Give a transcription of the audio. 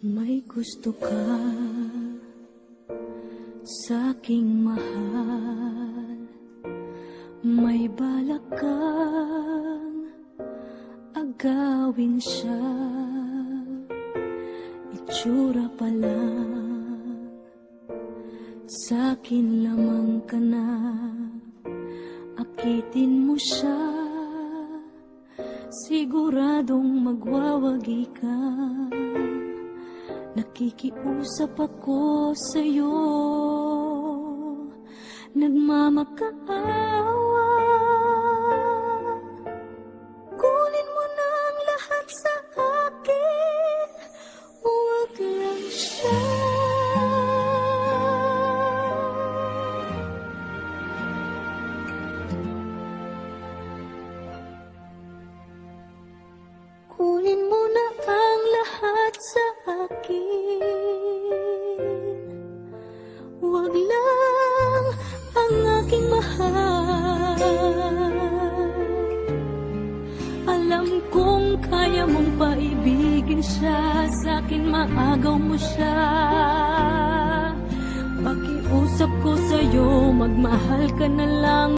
May gusto ka sa'king mahal, may balak kang agawin siya. Itsura pa lang, sa'kin lamang ka na, akitin mo siya, siguradong magwawagi ka. Nakikiusap ako sa'yo, nagmamakaawa. Kunin mo na ang lahat sa akin, huwag lang siya. Kunin mo na ang lahat sa akin, huwag lang ang aking mahal. Alam kong kaya mong paibigin siya, sa'kin maagaw mo siya. Pakiusap ko sa'yo, magmahal ka na lang.